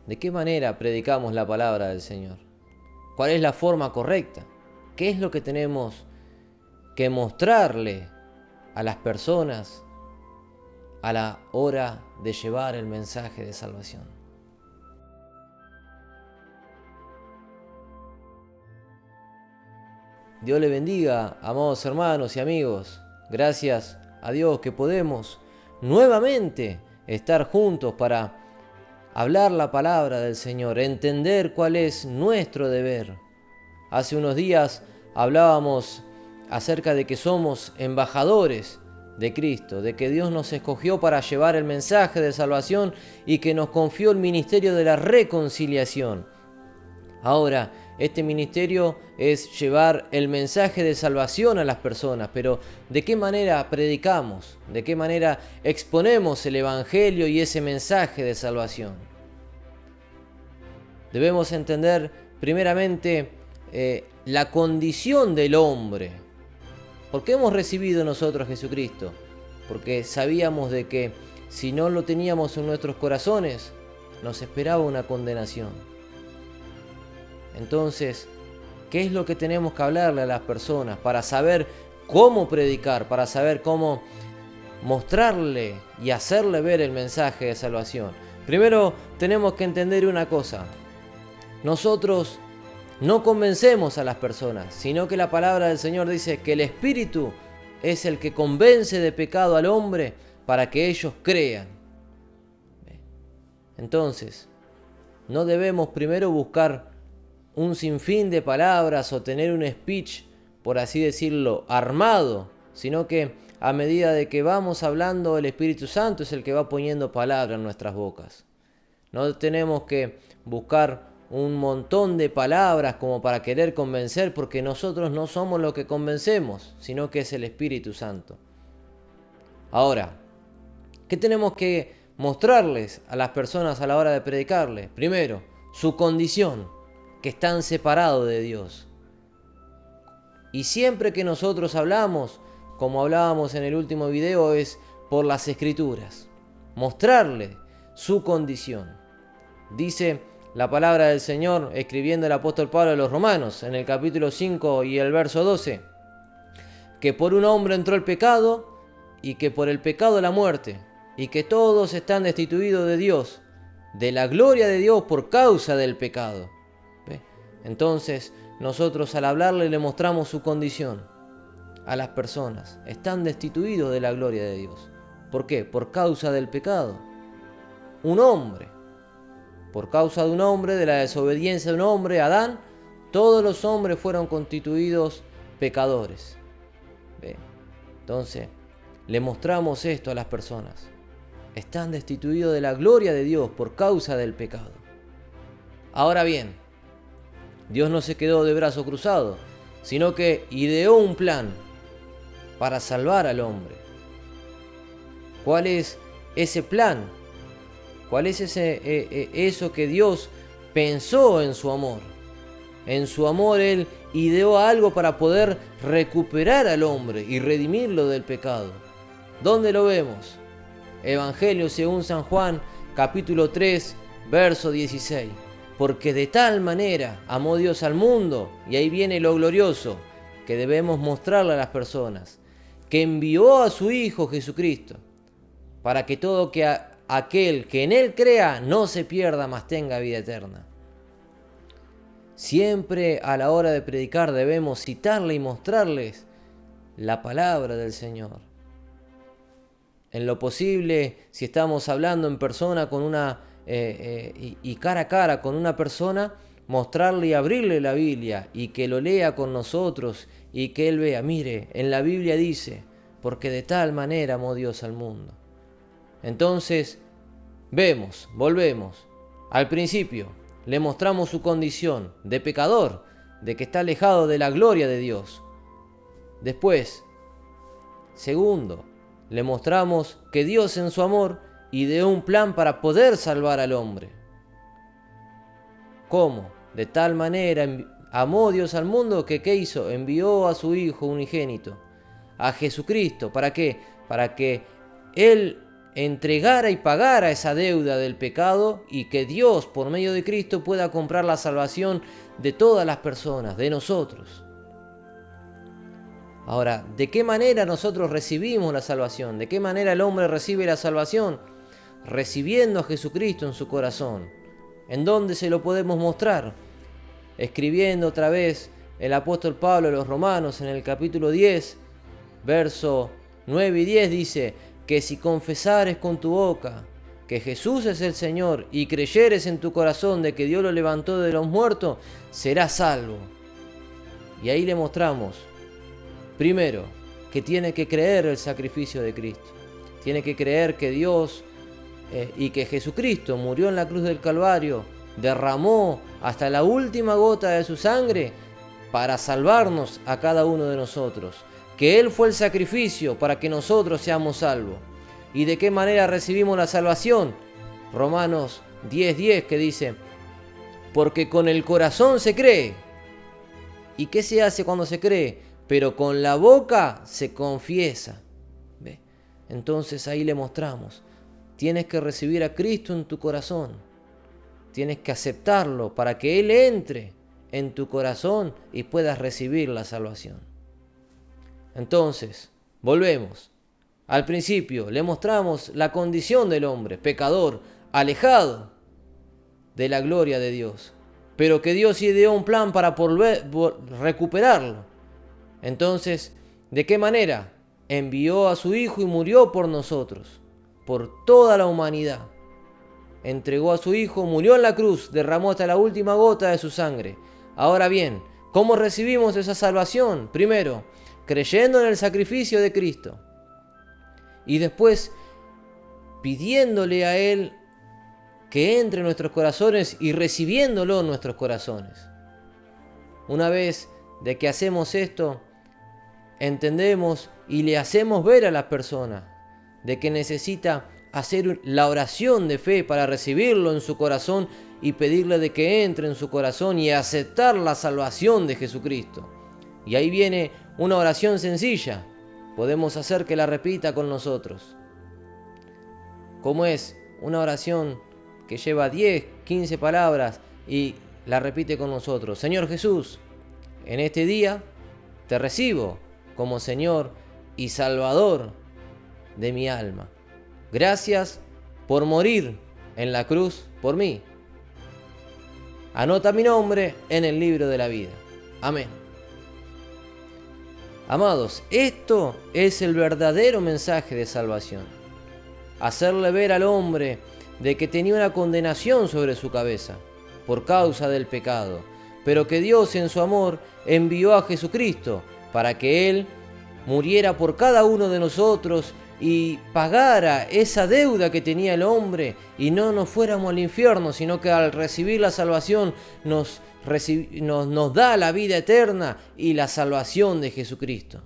¿De qué manera predicamos la palabra del Señor? ¿Cuál es la forma correcta? ¿Qué es lo que tenemos que mostrarle a las personas a la hora de llevar el mensaje de salvación? Dios le bendiga, amados hermanos y amigos. Gracias a Dios que podemos nuevamente estar juntos para hablar la palabra del Señor, entender cuál es nuestro deber. Hace unos días hablábamos acerca de que somos embajadores de Cristo, de que Dios nos escogió para llevar el mensaje de salvación y que nos confió el ministerio de la reconciliación. Ahora, este ministerio es llevar el mensaje de salvación a las personas, pero ¿de qué manera predicamos? ¿De qué manera exponemos el Evangelio y ese mensaje de salvación? Debemos entender primeramente la condición del hombre. ¿Por qué hemos recibido nosotros a Jesucristo? Porque sabíamos de que si no lo teníamos en nuestros corazones, nos esperaba una condenación. Entonces, ¿qué es lo que tenemos que hablarle a las personas para saber cómo predicar, para saber cómo mostrarle y hacerle ver el mensaje de salvación? Primero, tenemos que entender una cosa. Nosotros no convencemos a las personas, sino que la palabra del Señor dice que el Espíritu es el que convence de pecado al hombre para que ellos crean. Entonces, no debemos primero buscar un sinfín de palabras o tener un speech, por así decirlo, armado, sino que a medida de que vamos hablando, el Espíritu Santo es el que va poniendo palabras en nuestras bocas. No tenemos que buscar un montón de palabras como para querer convencer, porque nosotros no somos los que convencemos, sino que es el Espíritu Santo. Ahora, ¿qué tenemos que mostrarles a las personas a la hora de predicarles? Primero, su condición, que están separados de Dios. Y siempre que nosotros hablamos, como hablábamos en el último video, es por las Escrituras. Mostrarle su condición. Dice la palabra del Señor, escribiendo el apóstol Pablo a los Romanos, en el capítulo 5 y el verso 12, que por un hombre entró el pecado, y que por el pecado la muerte, y que todos están destituidos de Dios, de la gloria de Dios por causa del pecado. Entonces, nosotros al hablarle le mostramos su condición a las personas. Están destituidos de la gloria de Dios. ¿Por qué? Por causa del pecado. Un hombre, por causa de un hombre, de la desobediencia de un hombre, Adán, todos los hombres fueron constituidos pecadores. Entonces, le mostramos esto a las personas. Están destituidos de la gloria de Dios por causa del pecado. Ahora bien, Dios no se quedó de brazo cruzado, sino que ideó un plan para salvar al hombre. ¿Cuál es ese plan? ¿Cuál es eso que Dios pensó en su amor? En su amor Él ideó algo para poder recuperar al hombre y redimirlo del pecado. ¿Dónde lo vemos? Evangelio según San Juan, capítulo 3, verso 16. Porque de tal manera amó Dios al mundo, y ahí viene lo glorioso que debemos mostrarle a las personas, que envió a su Hijo Jesucristo, para que todo aquel que en Él crea no se pierda, mas tenga vida eterna. Siempre a la hora de predicar debemos citarle y mostrarles la palabra del Señor. En lo posible, si estamos hablando en persona con y cara a cara con una persona, mostrarle y abrirle la Biblia y que lo lea con nosotros y que él vea, mire, en la Biblia dice, porque de tal manera amó Dios al mundo. Entonces, volvemos al principio, le mostramos su condición de pecador, de que está alejado de la gloria de Dios. Después, segundo, le mostramos que Dios en su amor ideó un plan para poder salvar al hombre. ¿Cómo? De tal manera amó Dios al mundo que ¿qué hizo? Envió a su Hijo unigénito, a Jesucristo. ¿Para qué? Para que Él entregara y pagara esa deuda del pecado y que Dios, por medio de Cristo, pueda comprar la salvación de todas las personas, de nosotros. Ahora, ¿de qué manera nosotros recibimos la salvación? ¿De qué manera el hombre recibe la salvación? Recibiendo a Jesucristo en su corazón. ¿En dónde se lo podemos mostrar? Escribiendo otra vez el apóstol Pablo a los Romanos en el capítulo 10, verso 9 y 10 dice que si confesares con tu boca que Jesús es el Señor y creyeres en tu corazón de que Dios lo levantó de los muertos, serás salvo. Y ahí le mostramos, primero, que tiene que creer el sacrificio de Cristo. Tiene que creer que Dios y que Jesucristo murió en la cruz del Calvario, derramó hasta la última gota de su sangre para salvarnos a cada uno de nosotros. Que Él fue el sacrificio para que nosotros seamos salvos. ¿Y de qué manera recibimos la salvación? Romanos 10:10 que dice, porque con el corazón se cree. ¿Y qué se hace cuando se cree? Pero con la boca se confiesa. ¿Ve? Entonces ahí le mostramos, tienes que recibir a Cristo en tu corazón. Tienes que aceptarlo para que Él entre en tu corazón y puedas recibir la salvación. Entonces, volvemos. Al principio le mostramos la condición del hombre, pecador, alejado de la gloria de Dios, pero que Dios ideó un plan para recuperarlo. Entonces, ¿de qué manera? Envió a su Hijo y murió por nosotros, por toda la humanidad. Entregó a su Hijo, murió en la cruz, derramó hasta la última gota de su sangre. Ahora bien, ¿cómo recibimos esa salvación? Primero, creyendo en el sacrificio de Cristo. Y después, pidiéndole a Él que entre en nuestros corazones y recibiéndolo en nuestros corazones. Una vez de que hacemos esto, entendemos y le hacemos ver a las personas de que necesita hacer la oración de fe para recibirlo en su corazón y pedirle de que entre en su corazón y aceptar la salvación de Jesucristo. Y ahí viene una oración sencilla. Podemos hacer que la repita con nosotros. ¿Cómo es? Una oración que lleva 10, 15 palabras y la repite con nosotros. Señor Jesús, en este día te recibo como Señor y Salvador de mi alma. Gracias por morir en la cruz por mí. Anota mi nombre en el libro de la vida. Amén. Amados, esto es el verdadero mensaje de salvación. Hacerle ver al hombre de que tenía una condenación sobre su cabeza por causa del pecado, pero que Dios en su amor envió a Jesucristo para que Él muriera por cada uno de nosotros y pagara esa deuda que tenía el hombre y no nos fuéramos al infierno, sino que al recibir la salvación nos da la vida eterna y la salvación de Jesucristo.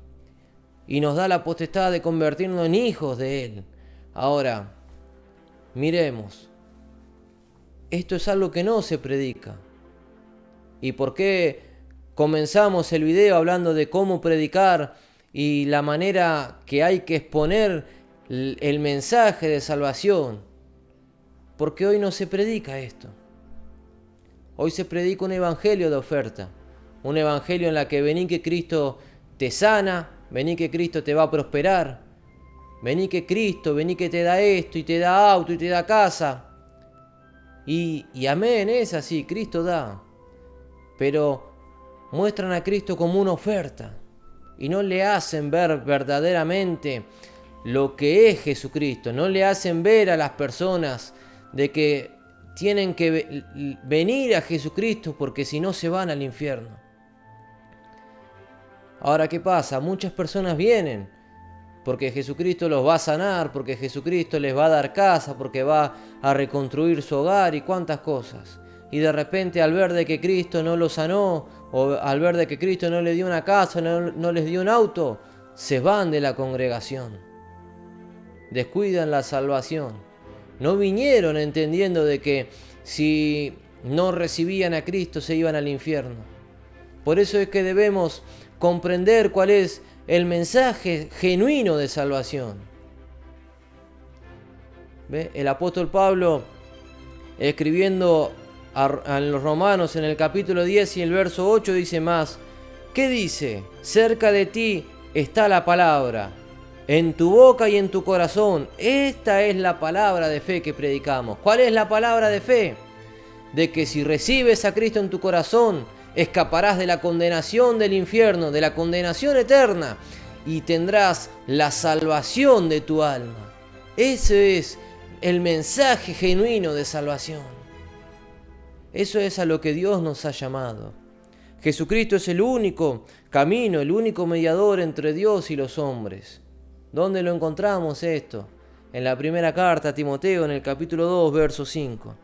Y nos da la potestad de convertirnos en hijos de Él. Ahora, miremos. Esto es algo que no se predica. ¿Y por qué comenzamos el video hablando de cómo predicar y la manera que hay que exponer el mensaje de salvación? Porque hoy no se predica esto. Hoy se predica un evangelio de oferta. Un evangelio en la que vení que Cristo te sana, vení que Cristo te va a prosperar, vení que te da esto y te da auto y te da casa. Y amén, es así, Cristo da. Pero muestran a Cristo como una oferta y no le hacen ver verdaderamente lo que es Jesucristo. No le hacen ver a las personas de que tienen que venir a Jesucristo porque si no se van al infierno. Ahora, ¿qué pasa? Muchas personas vienen porque Jesucristo los va a sanar, porque Jesucristo les va a dar casa, porque va a reconstruir su hogar y cuántas cosas. Y de repente al ver de que Cristo no los sanó, o al ver de que Cristo no les dio una casa, no les dio un auto, se van de la congregación. Descuidan la salvación. No vinieron entendiendo de que si no recibían a Cristo se iban al infierno. Por eso es que debemos comprender cuál es el mensaje genuino de salvación. ¿Ve? El apóstol Pablo, escribiendo a los Romanos en el capítulo 10 y el verso 8, dice más: ¿qué dice? Cerca de ti está la palabra, en tu boca y en tu corazón. Esta es la palabra de fe que predicamos. ¿Cuál es la palabra de fe? De que si recibes a Cristo en tu corazón, escaparás de la condenación del infierno, de la condenación eterna, y tendrás la salvación de tu alma. Ese es el mensaje genuino de salvación. Eso es a lo que Dios nos ha llamado. Jesucristo es el único camino, el único mediador entre Dios y los hombres. ¿Dónde lo encontramos esto? En la primera carta a Timoteo, en el capítulo 2, verso 5.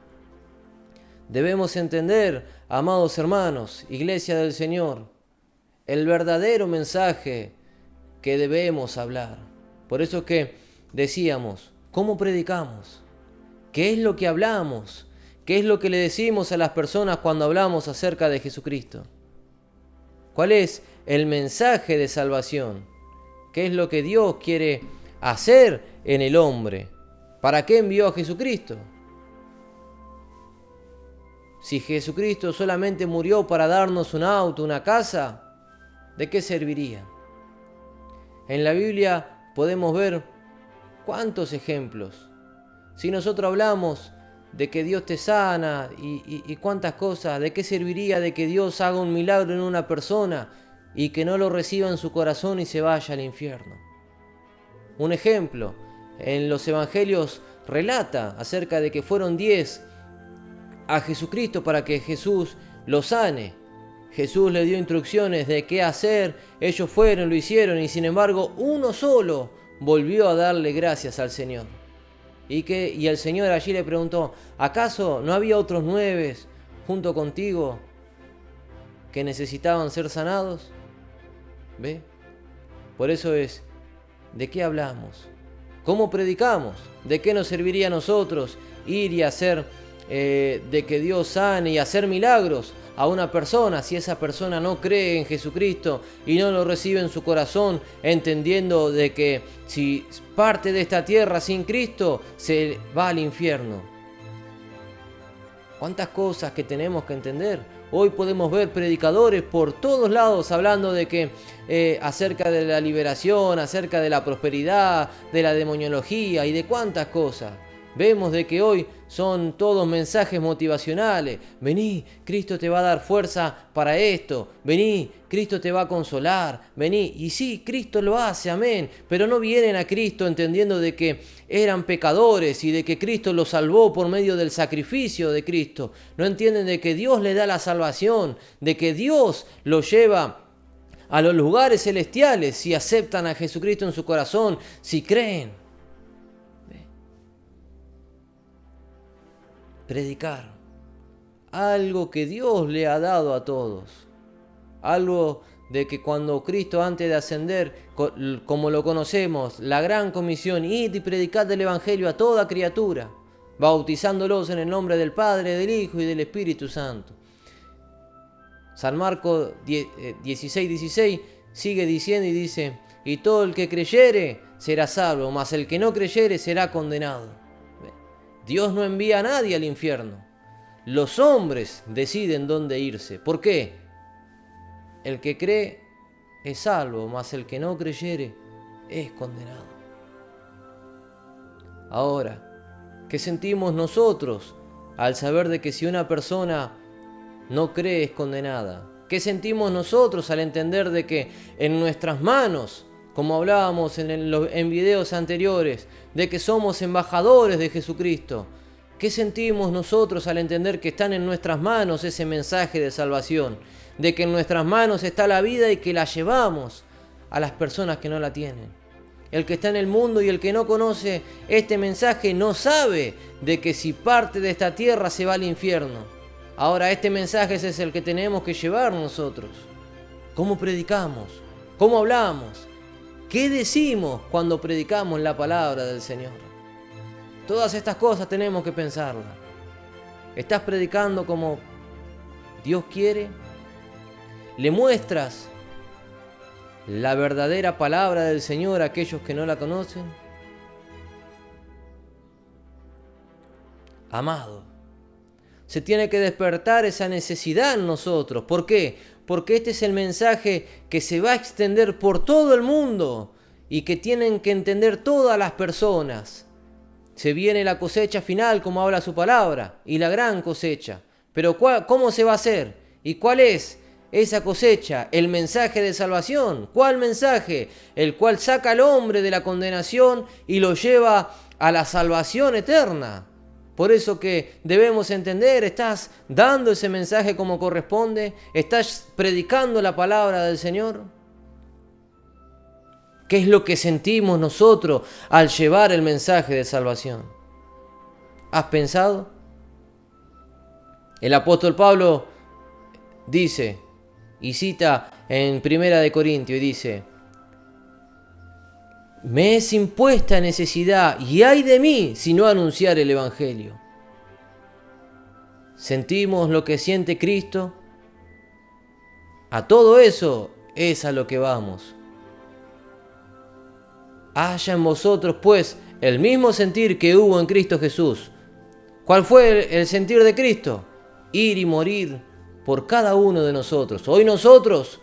Debemos entender, amados hermanos, Iglesia del Señor, el verdadero mensaje que debemos hablar. Por eso es que decíamos, ¿cómo predicamos? ¿Qué es lo que hablamos? ¿Qué es lo que le decimos a las personas cuando hablamos acerca de Jesucristo? ¿Cuál es el mensaje de salvación? ¿Qué es lo que Dios quiere hacer en el hombre? ¿Para qué envió a Jesucristo? Si Jesucristo solamente murió para darnos un auto, una casa, ¿de qué serviría? En la Biblia podemos ver cuántos ejemplos. Si nosotros hablamos de que Dios te sana y cuántas cosas, ¿de qué serviría de que Dios haga un milagro en una persona y que no lo reciba en su corazón y se vaya al infierno? Un ejemplo, en los evangelios relata acerca de que fueron 10 a Jesucristo para que Jesús los sane. Jesús le dio instrucciones de qué hacer, ellos fueron, lo hicieron, y sin embargo uno solo volvió a darle gracias al Señor. Y el Señor allí le preguntó: ¿acaso no había otros 9 junto contigo que necesitaban ser sanados? ¿Ve? Por eso es, ¿de qué hablamos? ¿Cómo predicamos? ¿De qué nos serviría a nosotros ir y hacer de que Dios sane y hacer milagros a una persona si esa persona no cree en Jesucristo y no lo recibe en su corazón, entendiendo de que si parte de esta tierra sin Cristo se va al infierno? ¿Cuántas cosas que tenemos que entender? Hoy podemos ver predicadores por todos lados hablando de que acerca de la liberación, acerca de la prosperidad, de la demoniología y de cuántas cosas. Vemos de que hoy son todos mensajes motivacionales. Vení, Cristo te va a dar fuerza para esto. Vení, Cristo te va a consolar. Vení. Y sí, Cristo lo hace, amén. Pero no vienen a Cristo entendiendo de que eran pecadores y de que Cristo los salvó por medio del sacrificio de Cristo. No entienden de que Dios le da la salvación, de que Dios los lleva a los lugares celestiales si aceptan a Jesucristo en su corazón, si creen. Predicar algo que Dios le ha dado a todos, algo de que cuando Cristo, antes de ascender, como lo conocemos, la gran comisión: id y predicad el evangelio a toda criatura, bautizándolos en el nombre del Padre, del Hijo y del Espíritu Santo. San Marcos 16:16 sigue diciendo y dice: y todo el que creyere será salvo, mas el que no creyere será condenado. Dios no envía a nadie al infierno. Los hombres deciden dónde irse. ¿Por qué? El que cree es salvo, mas el que no creyere es condenado. Ahora, ¿qué sentimos nosotros al saber de que si una persona no cree es condenada? ¿Qué sentimos nosotros al entender de que en nuestras manos, como hablábamos en videos anteriores, de que somos embajadores de Jesucristo? ¿Qué sentimos nosotros al entender que están en nuestras manos ese mensaje de salvación? De que en nuestras manos está la vida y que la llevamos a las personas que no la tienen. El que está en el mundo y el que no conoce este mensaje no sabe de que si parte de esta tierra se va al infierno. Ahora, este mensaje es el que tenemos que llevar nosotros. ¿Cómo predicamos? ¿Cómo hablamos? ¿Qué decimos cuando predicamos la palabra del Señor? Todas estas cosas tenemos que pensarlas. ¿Estás predicando como Dios quiere? ¿Le muestras la verdadera palabra del Señor a aquellos que no la conocen? amado. Se tiene que despertar esa necesidad en nosotros. ¿Por qué? Porque este es el mensaje que se va a extender por todo el mundo y que tienen que entender todas las personas. Se viene la cosecha final, como habla su palabra, y la gran cosecha. Pero ¿cómo se va a hacer? ¿Y cuál es esa cosecha? El mensaje de salvación. ¿Cuál mensaje? El cual saca al hombre de la condenación y lo lleva a la salvación eterna. Por eso que debemos entender, ¿estás dando ese mensaje como corresponde? ¿Estás predicando la palabra del Señor? ¿Qué es lo que sentimos nosotros al llevar el mensaje de salvación? ¿Has pensado? El apóstol Pablo dice, y cita en 1 Corintios, y dice: me es impuesta necesidad, y ay de mí si no anunciar el Evangelio. ¿Sentimos lo que siente Cristo? A todo eso es a lo que vamos. Haya en vosotros, pues, el mismo sentir que hubo en Cristo Jesús. ¿Cuál fue el sentir de Cristo? Ir y morir por cada uno de nosotros. Hoy nosotros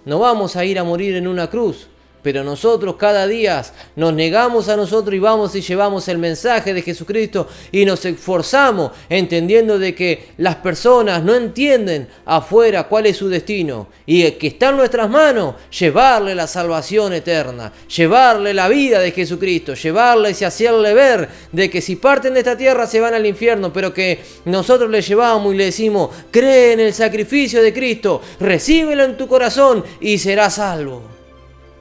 no vamos a ir a morir en una cruz, pero nosotros cada día nos negamos a nosotros y vamos y llevamos el mensaje de Jesucristo y nos esforzamos entendiendo de que las personas no entienden afuera cuál es su destino y que está en nuestras manos llevarle la salvación eterna, llevarle la vida de Jesucristo, llevarles y hacerle ver de que si parten de esta tierra se van al infierno, pero que nosotros le llevamos y le decimos: cree en el sacrificio de Cristo, recíbelo en tu corazón y serás salvo.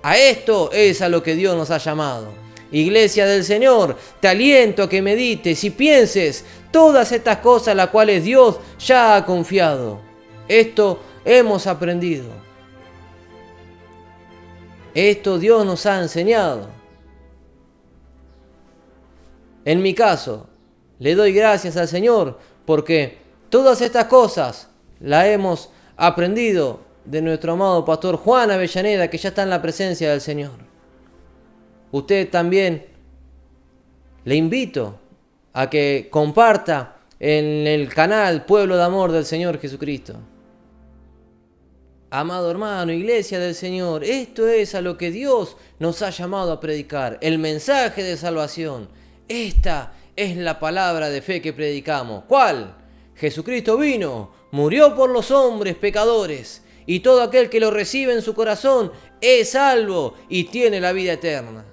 A esto es a lo que Dios nos ha llamado. Iglesia del Señor, te aliento a que medites y pienses todas estas cosas las cuales Dios ya ha confiado. Esto hemos aprendido. Esto Dios nos ha enseñado. En mi caso, le doy gracias al Señor porque todas estas cosas las hemos aprendido de nuestro amado pastor Juan Avellaneda, que ya está en la presencia del Señor. Usted también le invito a que comparta en el canal Pueblo de Amor del Señor Jesucristo. Amado hermano, iglesia del Señor, esto es a lo que Dios nos ha llamado a predicar, el mensaje de salvación. Esta es la palabra de fe que predicamos. ¿Cuál? Jesucristo vino, murió por los hombres pecadores, y todo aquel que lo recibe en su corazón es salvo y tiene la vida eterna.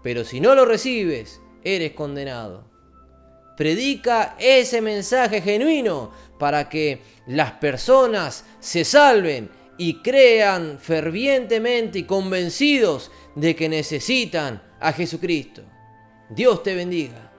Pero si no lo recibes, eres condenado. Predica ese mensaje genuino para que las personas se salven y crean fervientemente y convencidos de que necesitan a Jesucristo. Dios te bendiga.